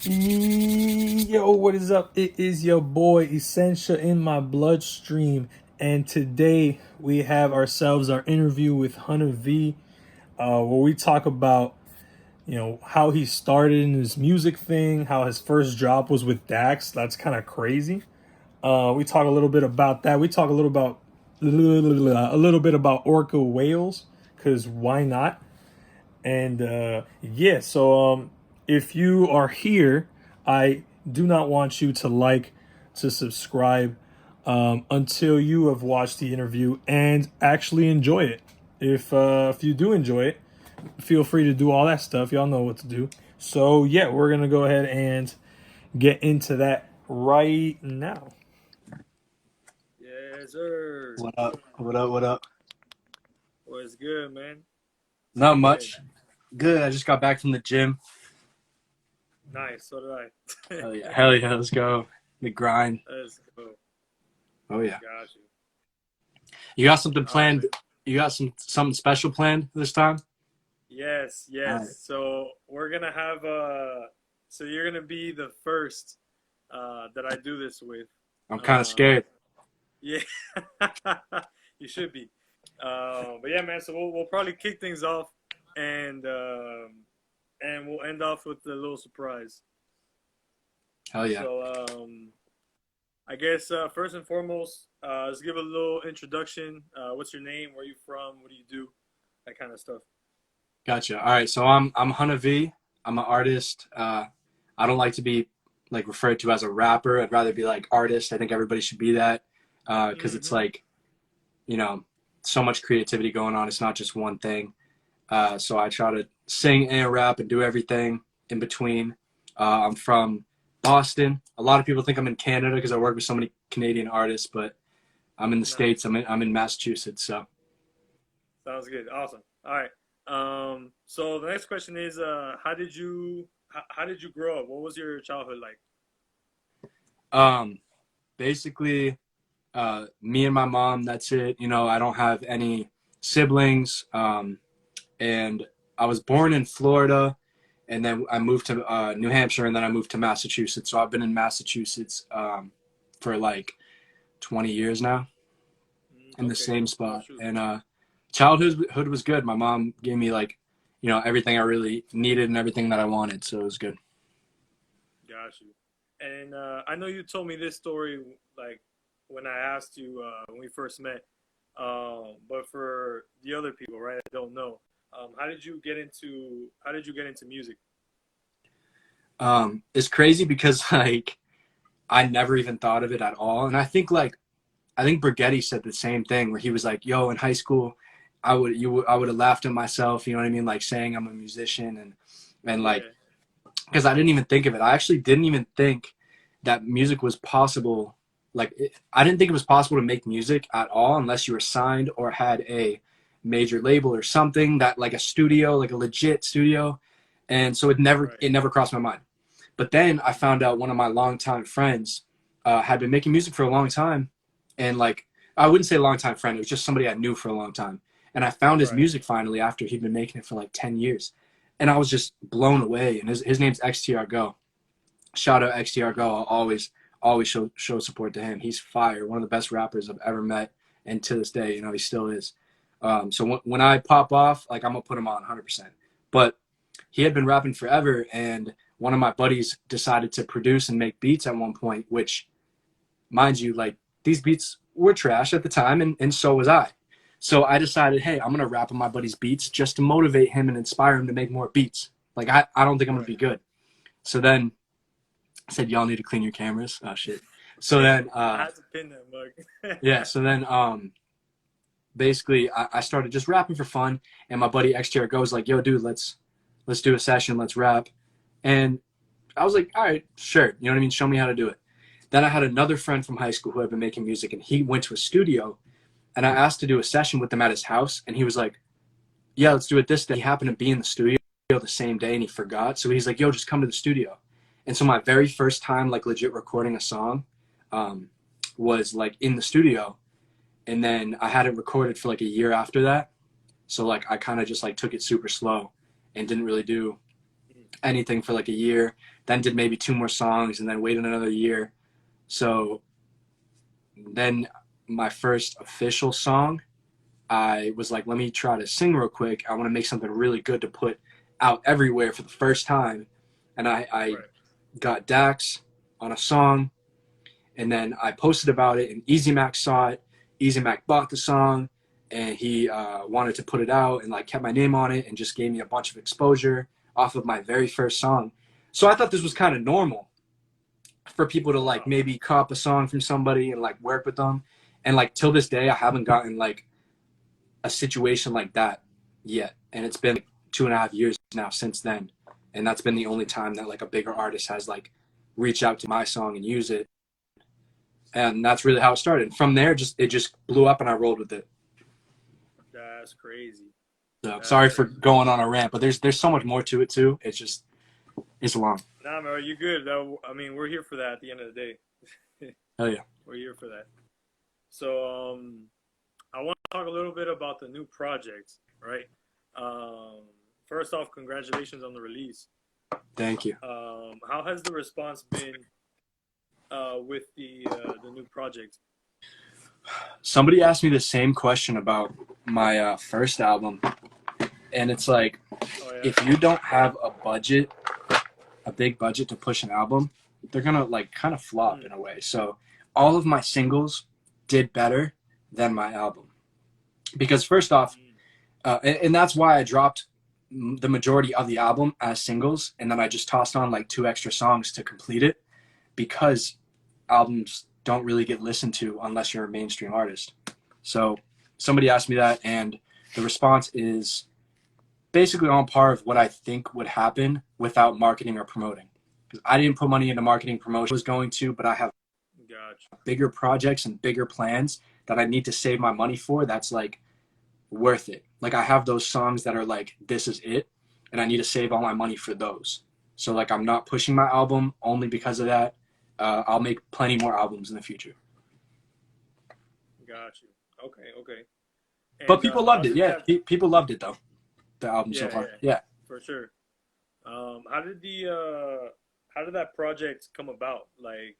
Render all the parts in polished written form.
Yo, what is up? It is your boy Essentia in my bloodstream, and today we have ourselves our interview with HunnaV, where we talk about how he started in his music thing, how his first job was with Dax. That's kind of crazy. We talk a little bit about that. We talk a little bit about orca whales, because why not? And yeah, so if you are here, I do not want you to like, to subscribe until you have watched the interview and actually enjoy it. If you do enjoy it, feel free to do all that stuff. Y'all know what to do. So yeah, we're gonna go ahead and get into that right now. Yes, sir. What up? What up? What up? What's good, man? How Not you been? much. Good. I just got back from the gym. Nice. So did I. Hell yeah. Hell yeah. Let's go. The grind. Let's go. Oh yeah. Got you. You got something All right, man. planned? You got something special planned this time? Yes, All right. yes. So we're gonna have So you're gonna be the first that I do this with. I'm kind of Um. scared. Yeah. You should be. But yeah, man. So we'll probably kick things off, and we'll end off with a little surprise. Hell yeah. So I guess first and foremost, let's give a little introduction. What's your name? Where are you from? What do you do? That kind of stuff. Gotcha. All right. So I'm HunnaV. I'm an artist. I don't like to be like referred to as a rapper. I'd rather be like artist. I think everybody should be that because it's Mm-hmm. like you know so much creativity going on. It's not just one thing. So I try to sing and rap and do everything in between. I'm from Boston. A lot of people think I'm in Canada because I work with so many Canadian artists, but I'm in the States. Nice. I'm in Massachusetts. So Sounds good. Awesome. All right. So the next question is, how did you grow up? What was your childhood like? um, basically, me and my mom. That's it. I don't have any siblings. And I was born in Florida, and then I moved to New Hampshire, and then I moved to Massachusetts. So I've been in Massachusetts for like 20 years now, in the Okay. same Oh, spot. shoot. And childhood was good. My mom gave me like, everything I really needed and everything that I wanted. So it was good. Got you. And I know you told me this story like when I asked you when we first met. But for the other people, right, I don't know. How did you get into music? It's crazy because like I never even thought of it at all. And I think Brigetti said the same thing where he was like, "Yo, in high school, I would have laughed at myself. You know what I mean? Like saying I'm a musician and like Yeah. because I didn't even think of it. I actually didn't even think that music was possible. I didn't think it was possible to make music at all unless you were signed or had a major label or something that like a studio, like a legit studio. And so Right. it never crossed my mind. But then I found out one of my longtime friends had been making music for a long time, and like I wouldn't say a longtime friend, it was just somebody I knew for a long time. And I found his Right. music finally after he'd been making it for like 10 years, and I was just blown away. And his name's XTR Go. Shout out XTR Go. I'll always show support to him. He's fire, one of the best rappers I've ever met, and to this day, he still is. So when I pop off, like I'm gonna put him on 100%. But he had been rapping forever, and one of my buddies decided to produce and make beats at one point, which, mind you, like these beats were trash at the time, and so was I. So I decided, hey, I'm gonna rap on my buddy's beats just to motivate him and inspire him to make more beats. Like I don't think I'm gonna Right. be good. So then I said, y'all need to clean your cameras. Oh shit. So then I had to pin that mug. yeah, so then basically I started just rapping for fun, and my buddy XTR goes like, yo dude, let's do a session, let's rap. And I was like, all right, sure. You know what I mean? Show me how to do it. Then I had another friend from high school who had been making music, and he went to a studio, and I asked to do a session with him at his house, and he was like, yeah, let's do it this day. He happened to be in the studio the same day, and he forgot. So he's like, yo, just come to the studio. And so my very first time, like legit recording a song um, was like in the studio. And then I had it recorded for like a year after that. So like I kind of just like took it super slow and didn't really do anything for like a year, then did maybe 2 more songs, and then waited another year. So then my first official song, I was like, let me try to sing real quick. I want to make something really good to put out everywhere for the first time. And I Right. got Dax on a song, and then I posted about it, and Easy Mac saw it. Easy Mac bought the song, and he wanted to put it out, and like kept my name on it, and just gave me a bunch of exposure off of my very first song. So I thought this was kind of normal for people to like maybe cop a song from somebody and like work with them. And like till this day, I haven't gotten like a situation like that yet. And it's been like 2.5 years now since then. And that's been the only time that like a bigger artist has like reached out to my song and use it. And that's really how it started. From there, it just blew up, and I rolled with it. That's crazy. So sorry for going on a rant, but there's so much more to it too. It's long. Nah, man, you good? I mean, we're here for that at the end of the day. Hell yeah. We're here for that. So, I want to talk a little bit about the new project, right? First off, congratulations on the release. Thank you. How has the response been with the new project? Somebody asked me the same question about my first album, and it's like, if you don't have a big budget to push an album, they're gonna like kind of flop in a way. So all of my singles did better than my album, because first off, and that's why I dropped the majority of the album as singles, and then I just tossed on like 2 extra songs to complete it, because albums don't really get listened to unless you're a mainstream artist. So somebody asked me that, and the response is basically on par of what I think would happen without marketing or promoting. Because I didn't put money into marketing promotion. I was going to, but I have bigger projects and bigger plans that I need to save my money for. That's like worth it. Like I have those songs that are like, this is it, and I need to save all my money for those. So like I'm not pushing my album only because of that. I'll make plenty more albums in the future. Got you. Okay. And, but people loved it. Yeah, people loved it though. The album so far. Yeah. For sure. How did that project come about? Like,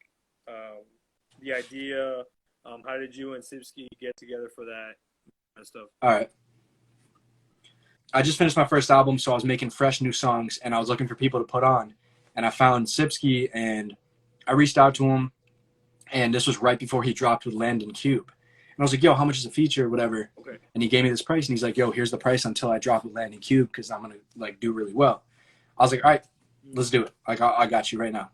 the idea. How did you and Sipsky get together for that kind of stuff? All right. I just finished my first album, so I was making fresh new songs, and I was looking for people to put on, and I found Sipsky, and I reached out to him, and this was right before he dropped with Landon Cube. And I was like, yo, how much is a feature, whatever? Okay. And he gave me this price, and he's like, yo, here's the price until I drop with Landon Cube, because I'm going to like do really well. I was like, all right, let's do it. Like, I got you right now.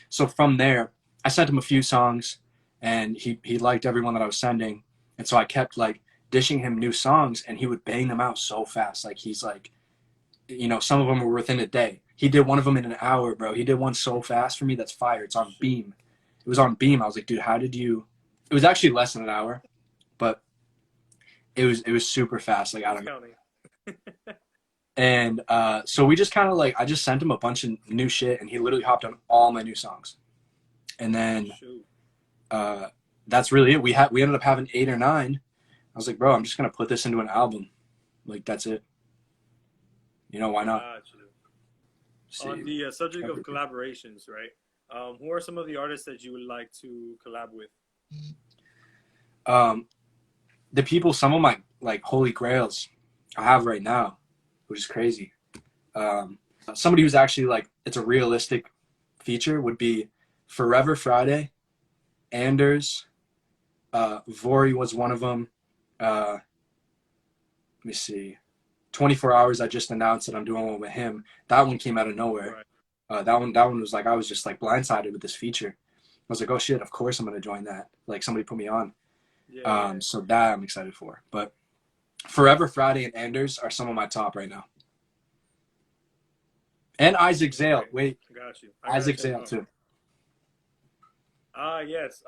So from there, I sent him a few songs, and he liked everyone that I was sending. And so I kept like dishing him new songs, and he would bang them out so fast. Like he's like, you know, some of them were within a day. He did one of them in an hour, bro. He did one so fast for me. That's fire. It's on Beam. It was on Beam. I was like, dude, how did you? It was actually less than an hour, but it was super fast. Like I don't know. And so we just kind of like, I just sent him a bunch of new shit, and he literally hopped on all my new songs. And then that's really it. We ended up having 8 or 9. I was like, bro, I'm just gonna put this into an album. Like that's it. You know, why not? On the subject of collaborations, right? Who are some of the artists that you would like to collab with? The people, some of my like holy grails I have right now, which is crazy. Somebody who's actually like, it's a realistic feature would be Forever Friday, Anders, Vori was one of them. Let me see. 24 Hours, I just announced that I'm doing one with him. That one came out of nowhere. Right. That one was like, I was just like blindsided with this feature. I was like, oh shit, of course I'm going to join that. Like somebody put me on. Yeah. So that I'm excited for. But Forever Friday and Anders are some of my top right now. And Isaac Zale. Okay. Wait. Got you. Isaac Zale too. Yes.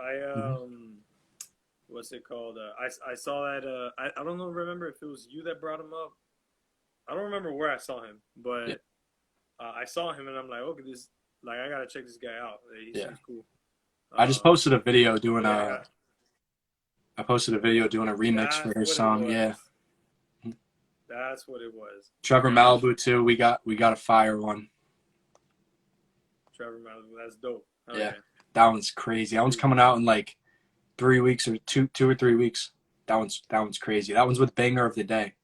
What's it called? I saw that. I don't know. Remember if it was you that brought him up? I don't remember where I saw him, but I saw him and I'm like, okay, this, like, I gotta check this guy out. He seems cool. I just posted a video doing I posted a video doing a remix for his song. Yeah. That's what it was. Trevor Malibu too. We got a fire one. Trevor Malibu. That's dope. Yeah, that one's crazy. That one's coming out in like 3 weeks or two or 3 weeks. That one's crazy. That one's with Banger of the Day.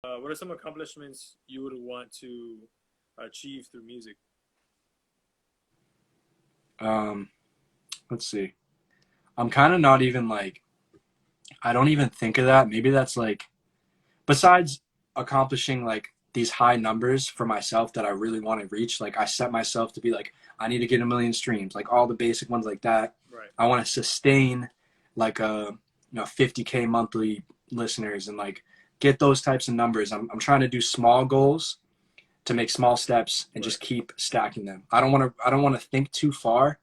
What are some accomplishments you would want to achieve through music? Um, let's see. I'm kind of not even like, I don't even think of that. Maybe that's like, besides accomplishing like these high numbers for myself that I really want to reach, like I set myself to be like, I need to get 1 million streams, like all the basic ones like that. Right. I want to sustain like a 50K monthly listeners and like get those types of numbers. I'm trying to do small goals to make small steps and just keep stacking them. I don't want to think too far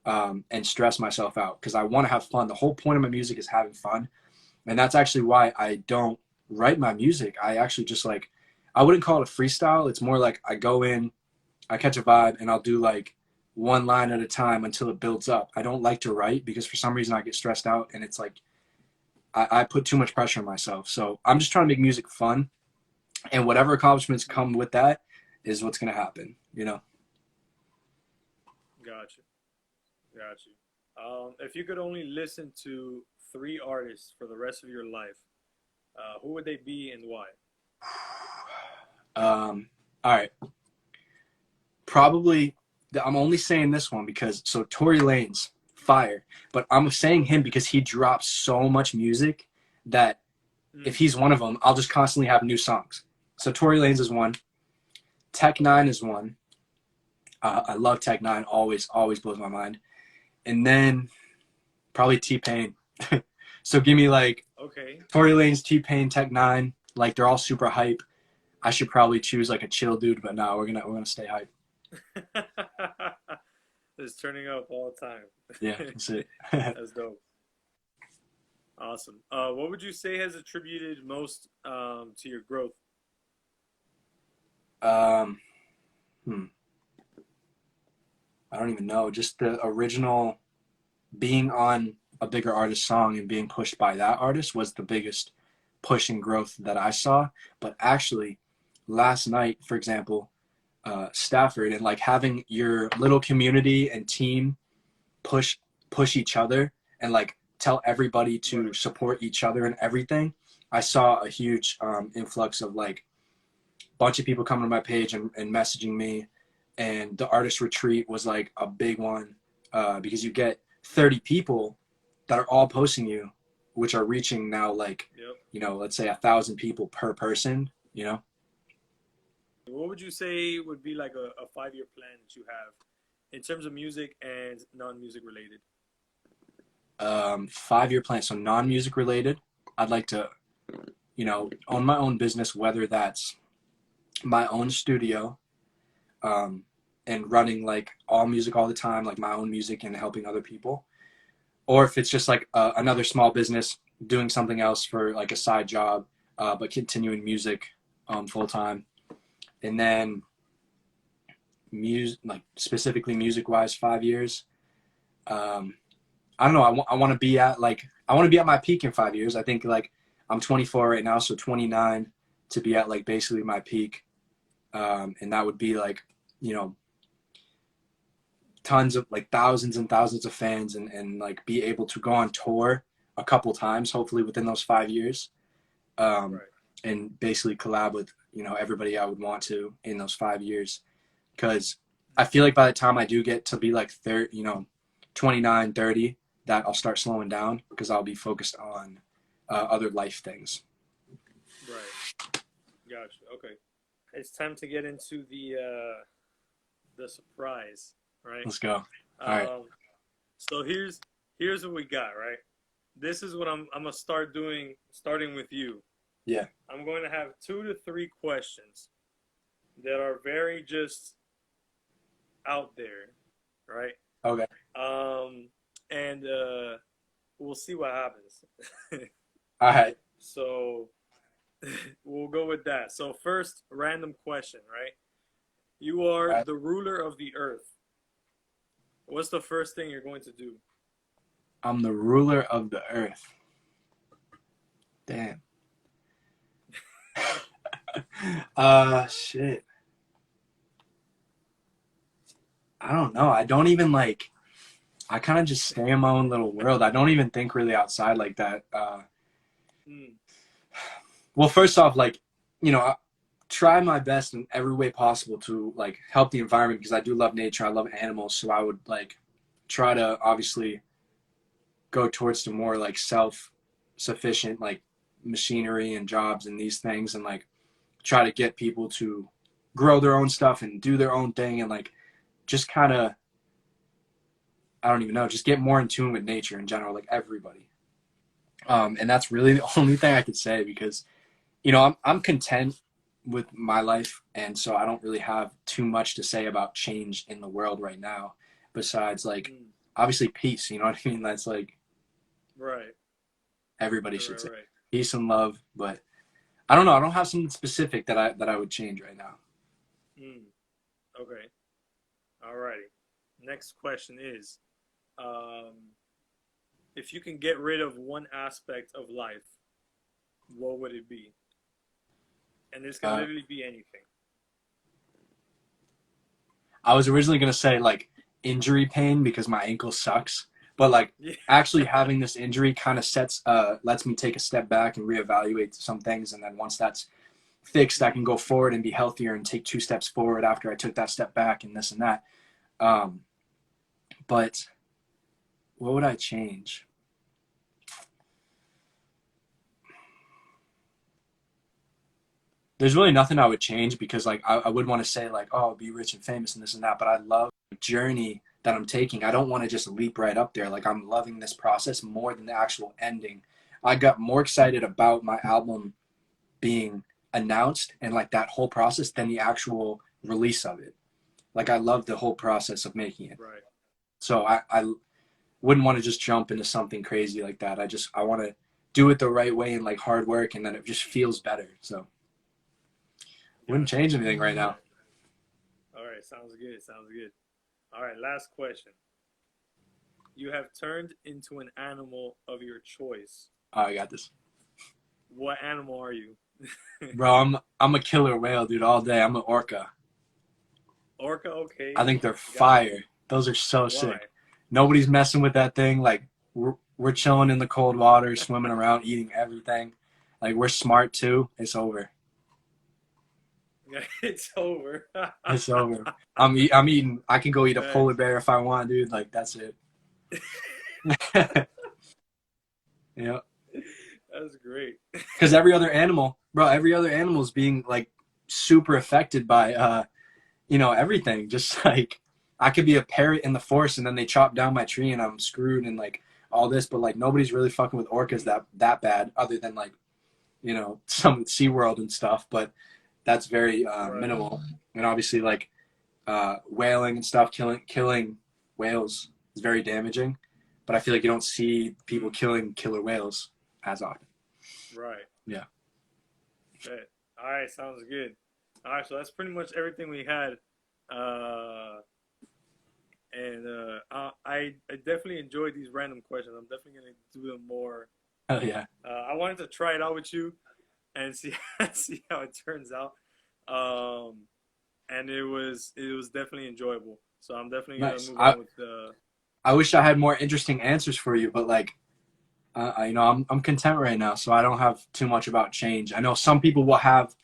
and stress myself out because I want to have fun. The whole point of my music is having fun. And that's actually why I don't write my music. I actually just like, I wouldn't call it a freestyle. It's more like I go in, I catch a vibe, and I'll do like one line at a time until it builds up. I don't like to write because for some reason I get stressed out and it's like I put too much pressure on myself. So I'm just trying to make music fun. And whatever accomplishments come with that is what's going to happen, you know? Gotcha. If you could only listen to 3 artists for the rest of your life, who would they be and why? All right. Probably, I'm only saying this one because, so Tory Lanez, fire. But I'm saying him because he drops so much music that if he's one of them, I'll just constantly have new songs. So Tory Lanez is one. Tech Nine is one. I love Tech Nine. Always blows my mind. And then probably T-Pain. So give me like Tory Lanez, T-Pain, Tech Nine. Like they're all super hype. I should probably choose like a chill dude, but no, we're gonna stay hype. Just turning up all the time. Yeah, that's it. That's dope. Awesome. What would you say has attributed most to your growth? I don't even know. Just the original being on a bigger artist song and being pushed by that artist was the biggest push and growth that I saw. But actually, last night, for example, Stafford and like having your little community and team push each other and like tell everybody to support each other and everything. I saw a huge influx of like a bunch of people coming to my page and messaging me. And the artist retreat was like a big one because you get 30 people that are all posting you, which are reaching now like, you know, let's say 1,000 people per person, you know? What would you say would be like a 5-year plan that you have in terms of music and non-music related? 5-year plan. So non-music related, I'd like to, you know, own my own business, whether that's my own studio, and running like all music all the time, like my own music and helping other people. Or if it's just like another small business, doing something else for like a side job, but continuing music full time. And then music, like specifically music wise, 5 years. I don't know. I want to be at like, I want to be at my peak in 5 years. I think like I'm 24 right now, so 29 to be at like basically my peak. And that would be like, you know, tons of like thousands and thousands of fans and like be able to go on tour a couple times, hopefully within those 5 years, Right. and basically collab with, you know, everybody I would want to in those 5 years. Because I feel like by the time I do get to be like 30, you know, 29, 30, that I'll start slowing down because I'll be focused on other life things. Right. Gotcha. Okay. It's time to get into the surprise, right? Let's go. All right. So here's what we got, right? This is what I'm gonna start doing, starting with you. Yeah. I'm going to have 2 to 3 questions that are very just out there, right? Okay. And we'll see what happens. All right. So we'll go with that. So first, random question, right? You are All right. the ruler of the earth. What's the first thing you're going to do? I'm the ruler of the earth. Damn. Shit. I don't know. I don't even like, I kind of just stay in my own little world. I don't even think really outside like that. Well, first off, like, you know, I try my best in every way possible to like help the environment because I do love nature. I love animals. So I would like try to obviously go towards the more like self-sufficient like machinery and jobs and these things, and like try to get people to grow their own stuff and do their own thing, and like just kind of, I don't even know, just get more in tune with nature in general, like everybody. And that's really the only thing I could say because, you know, I'm content with my life, and so I don't really have too much to say about change in the world right now besides like obviously peace, you know what I mean? That's like Right. everybody should say Right. peace and love, but I don't know, I don't have something specific that I would change right now. Okay. Alrighty. Next question is, if you can get rid of one aspect of life, what would it be? And this can literally be anything. I was originally going to say like injury pain because my ankle sucks, but like actually having this injury kind of lets me take a step back and reevaluate some things, and then once that's fixed, I can go forward and be healthier and take 2 steps forward after I took that step back and this and that. But what would I change? There's really nothing I would change because like I would want to say like, oh, be rich and famous and this and that, but I love the journey that I'm taking. I don't want to just leap right up there. Like I'm loving this process more than the actual ending. I got more excited about my album being announced and like that whole process than the actual release of it. Like I love the whole process of making it. Right. So I wouldn't want to just jump into something crazy like that. I want to do it the right way and like hard work, and then it just feels better. So wouldn't change anything right now. All right, sounds good. Sounds good. All right, last question. You have turned into an animal of your choice. Oh, I got this. What animal are you? Bro, I'm a killer whale, dude, all day. I'm an orca. Orca, okay. I think they're fire. Those are so sick. Nobody's messing with that thing. Like we're chilling in the cold water, swimming around, eating everything. Like we're smart too. It's over. It's over. It's over. I'm eating. I can go eat a polar bear if I want, dude. Like that's it. Yeah. That's great. Because every other animal is being like super affected by you know, everything. Just like I could be a parrot in the forest and then they chop down my tree and I'm screwed and like all this, but like nobody's really fucking with orcas that bad, other than like, you know, some SeaWorld and stuff, but that's very minimal. And obviously like whaling and stuff, killing whales is very damaging, but I feel like you don't see people killing killer whales as often. Right. Yeah. Okay. All right, sounds good. All right, so that's pretty much everything we had. I definitely enjoyed these random questions. I'm definitely gonna do them more. Oh yeah. I wanted to try it out with you and see how it turns out. and it was definitely enjoyable. So I'm definitely gonna Nice. move on with the. I wish I had more interesting answers for you, but like I'm content right now, so I don't have too much about change. I know some people will have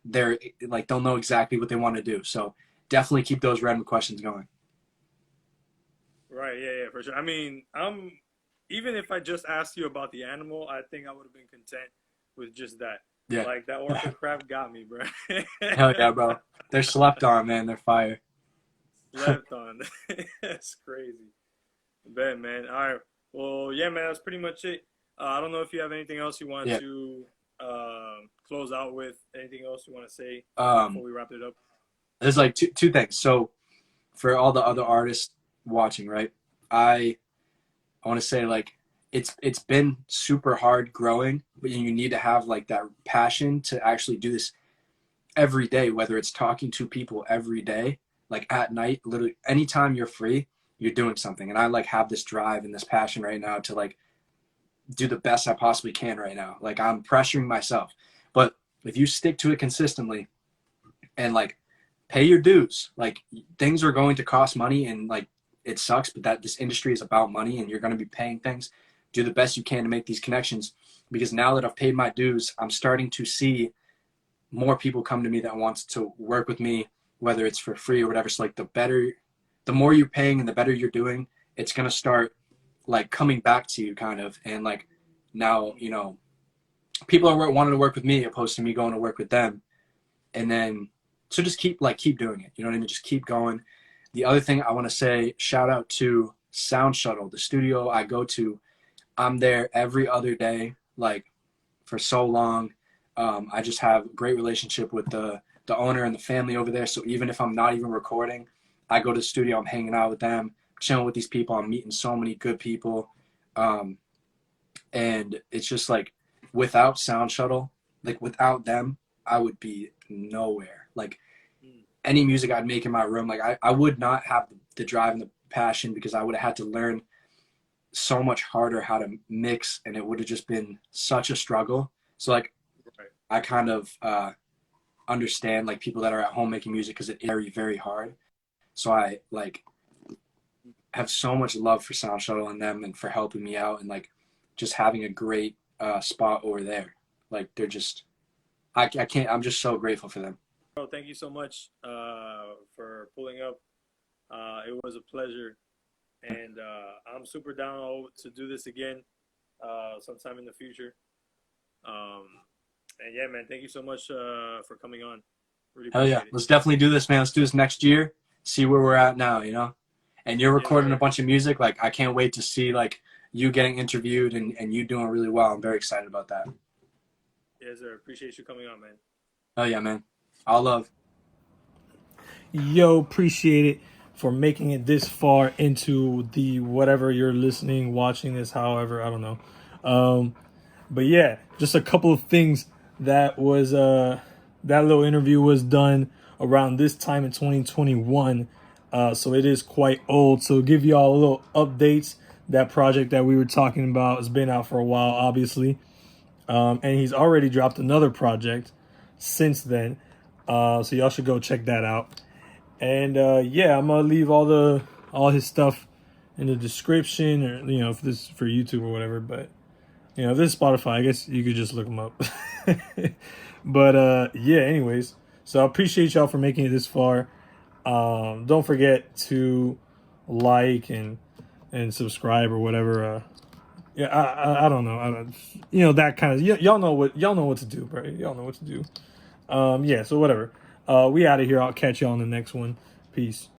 their like they'll know exactly what they want to do. So definitely keep those random questions going. Right, yeah, for sure. I mean, I'm even if I just asked you about the animal, I think I would have been content with just that. Yeah. Like that orca crab got me, bro. Hell yeah, bro. They're slept on, man. They're fire. Slept on. That's crazy. Bet, man. All right. Well, yeah, man. That's pretty much it. I don't know if you have anything else you want Yeah. to close out with. Anything else you want to say before Um, we wrap it up? there's like two things. So for all the other artists watching, right? I want to say like it's been super hard growing, but you need to have like that passion to actually do this every day, whether it's talking to people every day, like at night, literally anytime you're free, you're doing something. And I like have this drive and this passion right now to like do the best I possibly can right now. Like I'm pressuring myself. But if you stick to it consistently and like pay your dues, like things are going to cost money and like it sucks, but that this industry is about money and you're going to be paying things. Do the best you can to make these connections because now that I've paid my dues, I'm starting to see more people come to me that wants to work with me, whether it's for free or whatever. So like the more you're paying and the better you're doing, it's going to start like coming back to you kind of. And like now, people are wanting to work with me opposed to me going to work with them. And then, so just keep doing it. You know what I mean? Just keep going. The other thing I want to say, shout out to Sound Shuttle, the studio I go to. I'm there every other day, like for so long. I just have a great relationship with the owner and the family over there. So even if I'm not even recording, I go to the studio, I'm hanging out with them, chilling with these people. I'm meeting so many good people. And it's just like without Sound Shuttle, like without them, I would be nowhere. Like any music I'd make in my room, like I would not have the drive and the passion because I would have had to learn so much harder how to mix and it would have just been such a struggle. So like Right. I kind of understand like people that are at home making music because it is very, very hard. So I like have so much love for Sound Shuttle and them and for helping me out and like just having a great spot over there. Like they're just, I can't, I'm just so grateful for them. Bro, thank you so much for pulling up. It was a pleasure, and I'm super down to do this again sometime in the future. Um, and yeah, man, thank you so much for coming on. Really Hell yeah. appreciate it. Let's definitely do this, man. Let's do this next year. See where we're at now, And you're Yes, recording sir. a bunch of music. Like I can't wait to see like you getting interviewed and you doing really well. I'm very excited about that. Yes, sir. Appreciate you coming on, man. Hell yeah, man. All love. Yo, appreciate it for making it this far into the whatever you're listening, watching this, however, I don't know. But yeah, just a couple of things that was that little interview was done around this time in 2021. So it is quite old. So give you all a little updates. That project that we were talking about has been out for a while, obviously. And he's already dropped another project since then. So y'all should go check that out. And yeah, I'm gonna leave all his stuff in the description, or if this is for YouTube or whatever. But if this is Spotify, I guess you could just look him up. But yeah, anyways, so I appreciate y'all for making it this far. Don't forget to like and subscribe or whatever. Yeah, I don't know. That kind of y'all know what to do, right? Y'all know what to do. Yeah, so whatever. We out of here. I'll catch y'all on the next one. Peace.